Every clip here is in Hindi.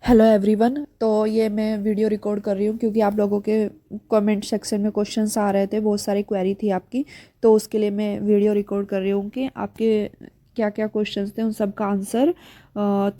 Hello everyone. तो ये मैं वीडियो रिकॉर्ड कर रही हूँ क्योंकि आप लोगों के कमेंट सेक्शन में क्वेश्चंस आ रहे थे, बहुत सारी क्वेरी थी आपकी। तो उसके लिए मैं वीडियो रिकॉर्ड कर रही हूँ कि आपके क्या क्या क्वेश्चंस थे, उन सब का answer.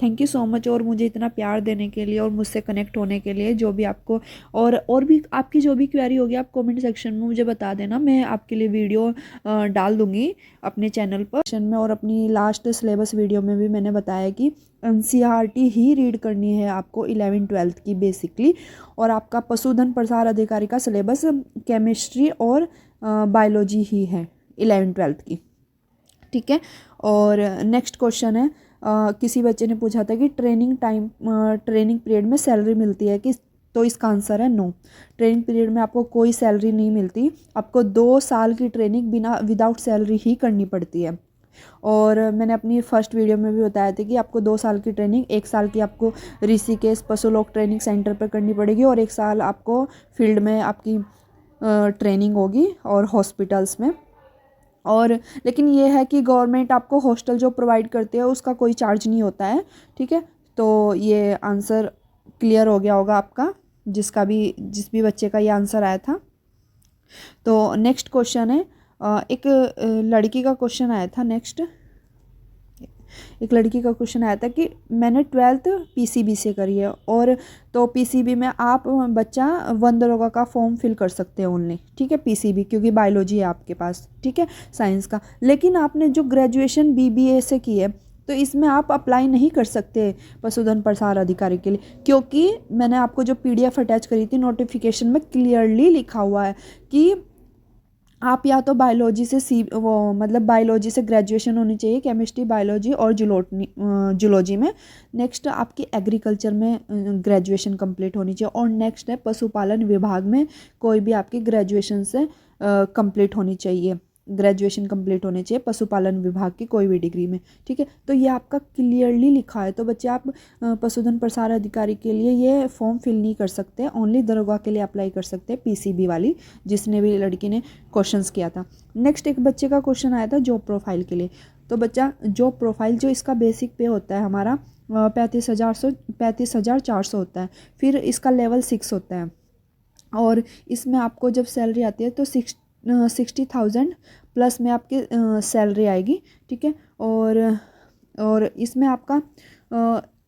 Thank you so much और मुझे इतना प्यार देने के लिए और मुझसे कनेक्ट होने के लिए। जो भी आपको और भी आपकी जो भी क्वेरी होगी आप कमेंट सेक्शन में मुझे बता देना, मैं आपके लिए वीडियो डाल दूँगी अपने चैनल पर में। और अपनी लास्ट सिलेबस वीडियो में भी मैंने बताया कि एनसीईआरटी ही रीड करनी है आपको 11th-12th की बेसिकली। और आपका पशुधन प्रसार अधिकारी का सिलेबस केमिस्ट्री और बायोलॉजी ही है 11th-12th की, ठीक है। और नेक्स्ट क्वेश्चन है, किसी बच्चे ने पूछा था कि ट्रेनिंग पीरियड में सैलरी मिलती है कि, तो इसका आंसर है नो। ट्रेनिंग पीरियड में आपको कोई सैलरी नहीं मिलती, आपको 2 साल की ट्रेनिंग बिना विदाउट सैलरी ही करनी पड़ती है। और मैंने अपनी फर्स्ट वीडियो में भी बताया था कि आपको 2 साल की ट्रेनिंग, 1 साल की आपको ऋषिकेश पशुलोक ट्रेनिंग सेंटर पर करनी पड़ेगी और 1 साल आपको फील्ड में आपकी ट्रेनिंग होगी और हॉस्पिटल्स में। और लेकिन ये है कि गवर्नमेंट आपको हॉस्टल जो प्रोवाइड करती है उसका कोई चार्ज नहीं होता है, ठीक है। तो ये आंसर क्लियर हो गया होगा आपका, जिस भी बच्चे का ये आंसर आया था। तो नेक्स्ट क्वेश्चन है, एक लड़की का क्वेश्चन आया था। नेक्स्ट एक लड़की का क्वेश्चन आया था कि मैंने 12th पीसीबी से करी है, और तो पीसीबी में आप बच्चा वन दरोगा का फॉर्म फिल कर सकते हैं ओनली, ठीक है। पीसीबी क्योंकि बायोलॉजी है आपके पास, ठीक है, साइंस का। लेकिन आपने जो ग्रेजुएशन बीबीए से की है तो इसमें आप अप्लाई नहीं कर सकते पशुधन प्रसार अधिकारी के लिए, क्योंकि मैंने आपको जो पीडीएफ अटैच करी थी नोटिफिकेशन में क्लियरली लिखा हुआ है कि आप या तो बायोलॉजी से मतलब बायोलॉजी से ग्रेजुएशन होनी चाहिए, केमिस्ट्री, बायोलॉजी और जूलॉजी में। नेक्स्ट आपकी एग्रीकल्चर में ग्रेजुएशन कंप्लीट होनी चाहिए। और नेक्स्ट है पशुपालन विभाग में कोई भी आपकी ग्रेजुएशन से कंप्लीट होनी चाहिए, ग्रेजुएशन कंप्लीट होनी चाहिए पशुपालन विभाग की कोई भी डिग्री में, ठीक है। तो ये आपका क्लियरली लिखा है। तो बच्चे आप पशुधन प्रसार अधिकारी के लिए ये फॉर्म फिल नहीं कर सकते, ओनली दरोगा के लिए अप्लाई कर सकते हैं, पीसीबी वाली, जिसने भी लड़की ने क्वेश्चंस किया था। नेक्स्ट एक बच्चे का क्वेश्चन आया था जॉब प्रोफाइल के लिए। तो बच्चा जॉब प्रोफाइल जो इसका बेसिक पे होता है हमारा 35,400 होता है। फिर इसका लेवल 6 होता है और इसमें आपको जब सैलरी आती है तो 60,000 प्लस में आपकी सैलरी आएगी, ठीक है। और इसमें आपका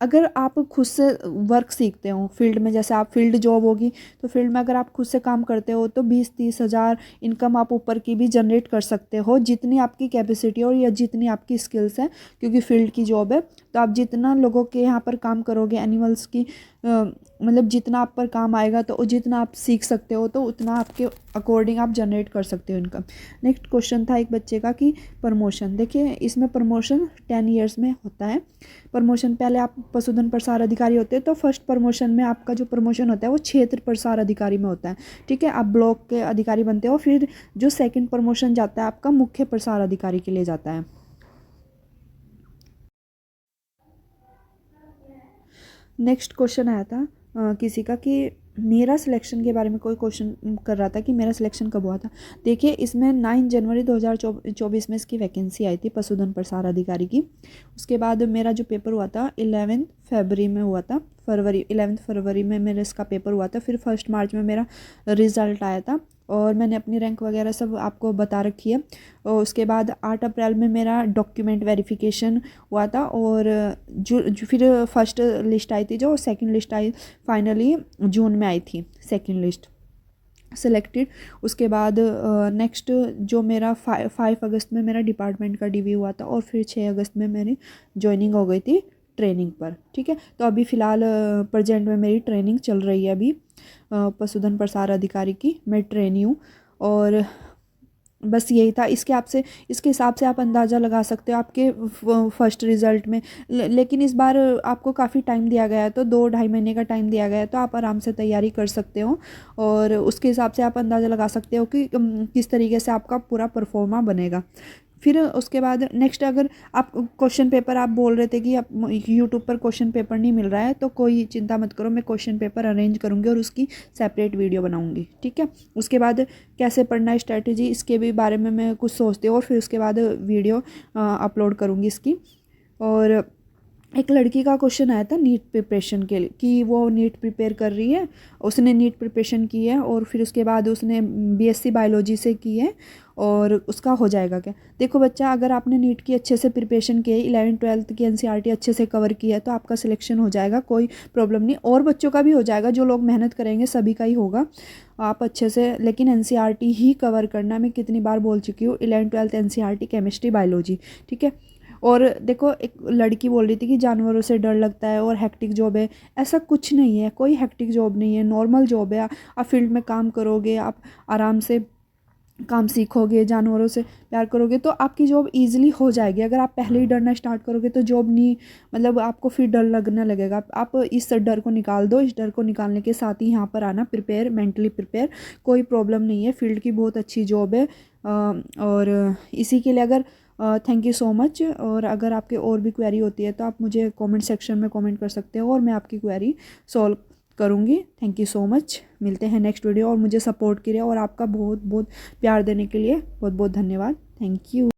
अगर आप खुद से वर्क सीखते हो फील्ड में, जैसे आप फील्ड जॉब होगी तो फील्ड में अगर आप खुद से काम करते हो तो 20-30 हज़ार इनकम आप ऊपर की भी जनरेट कर सकते हो, जितनी आपकी कैपेसिटी और या जितनी आपकी स्किल्स है, क्योंकि फील्ड की जॉब है। तो आप जितना लोगों के यहाँ पर काम करोगे एनिमल्स की मतलब जितना आप पर काम आएगा तो जितना आप सीख सकते हो तो उतना आपके अकॉर्डिंग आप जनरेट कर सकते हो इनकम। नेक्स्ट क्वेश्चन था एक बच्चे का कि प्रमोशन, देखिए इसमें प्रमोशन 10 ईयर्स में होता है। प्रमोशन पहले आप पशुधन प्रसार अधिकारी होते हैं तो फर्स्ट प्रमोशन में आपका जो प्रमोशन होता है वो क्षेत्र प्रसार अधिकारी में होता है, ठीक है। आप ब्लॉक के अधिकारी बनते हो। फिर जो सेकंड प्रमोशन जाता है आपका मुख्य प्रसार अधिकारी के लिए जाता है। नेक्स्ट क्वेश्चन आया था किसी का कि मेरा सिलेक्शन के बारे में कोई क्वेश्चन कर रहा था कि मेरा सिलेक्शन कब हुआ था। देखिए इसमें 9 जनवरी 2024 में इसकी वैकेंसी आई थी पशुधन प्रसार अधिकारी की। उसके बाद मेरा जो पेपर हुआ था 11 फरवरी में हुआ था, 11 फरवरी में मेरा इसका पेपर हुआ था। फिर 1 मार्च में मेरा रिज़ल्ट आया था और मैंने अपनी रैंक वगैरह सब आपको बता रखी है। और उसके बाद 8 अप्रैल में मेरा डॉक्यूमेंट वेरिफिकेशन हुआ था और जो फिर फर्स्ट लिस्ट आई थी, जो सेकंड लिस्ट आई फाइनली जून में आई थी, सेकंड लिस्ट सेलेक्टेड। उसके बाद नेक्स्ट जो मेरा 5 अगस्त में मेरा डिपार्टमेंट का डीवी हुआ था और फिर 6 अगस्त में मेरी ज्वाइनिंग हो गई थी ट्रेनिंग पर, ठीक है। तो अभी फ़िलहाल प्रेजेंट में मेरी ट्रेनिंग चल रही है अभी पशुधन प्रसार अधिकारी की, मैं ट्रेनी हूँ। और बस यही था। इसके हिसाब से आप अंदाज़ा लगा सकते हो आपके फर्स्ट रिज़ल्ट में। लेकिन इस बार आपको काफ़ी टाइम दिया गया है, तो 2-2.5 महीने का टाइम दिया गया है, तो आप आराम से तैयारी कर सकते हो और उसके हिसाब से आप अंदाज़ा लगा सकते हो कि किस तरीके से आपका पूरा परफॉर्मा बनेगा। फिर उसके बाद नेक्स्ट, अगर आप क्वेश्चन पेपर आप बोल रहे थे कि आप यूट्यूब पर क्वेश्चन पेपर नहीं मिल रहा है, तो कोई चिंता मत करो, मैं क्वेश्चन पेपर अरेंज करूँगी और उसकी सेपरेट वीडियो बनाऊँगी, ठीक है। उसके बाद कैसे पढ़ना है, स्ट्रैटेजी, इसके भी बारे में मैं कुछ सोचती हूँ और फिर उसके बाद वीडियो अपलोड करूँगी इसकी। और एक लड़की का क्वेश्चन आया था नीट प्रिपरेशन के लिए कि वो नीट प्रिपेयर कर रही है, उसने नीट प्रिपरेशन की है और फिर उसके बाद उसने बीएससी बायोलॉजी से की है और उसका हो जाएगा क्या। देखो बच्चा, अगर आपने नीट की अच्छे से प्रिपरेशन की है, 11th-12th की एनसीईआरटी अच्छे से कवर किया है, तो आपका सिलेक्शन हो जाएगा, कोई प्रॉब्लम नहीं। और बच्चों का भी हो जाएगा, जो लोग मेहनत करेंगे सभी का ही होगा। आप अच्छे से, लेकिन एनसीईआरटी ही कवर करना। मैं कितनी बार बोल चुकी हूँ, 11th-12th एनसीईआरटी केमिस्ट्री बायोलॉजी, ठीक है। और देखो, एक लड़की बोल रही थी कि जानवरों से डर लगता है और हेक्टिक जॉब है। ऐसा कुछ नहीं है, कोई हेक्टिक जॉब नहीं है, नॉर्मल जॉब है। आप फील्ड में काम करोगे, आप आराम से काम सीखोगे, जानवरों से प्यार करोगे, तो आपकी जॉब इजीली हो जाएगी। अगर आप पहले ही डरना स्टार्ट करोगे तो जॉब नहीं, मतलब आपको फिर डर लगने लगेगा। आप इस डर को निकाल दो। इस डर को निकालने के साथ ही यहाँ पर आना, प्रिपेयर, मेंटली प्रिपेयर, कोई प्रॉब्लम नहीं है। फील्ड की बहुत अच्छी जॉब है। और इसी के लिए अगर थैंक यू सो मच। और अगर आपके और भी क्वेरी होती है तो आप मुझे कमेंट सेक्शन में कमेंट कर सकते हो और मैं आपकी क्वेरी सॉल्व करूँगी। Thank you so much. मिलते हैं नेक्स्ट वीडियो। और मुझे सपोर्ट करिए और आपका बहुत बहुत प्यार देने के लिए बहुत बहुत धन्यवाद। Thank you.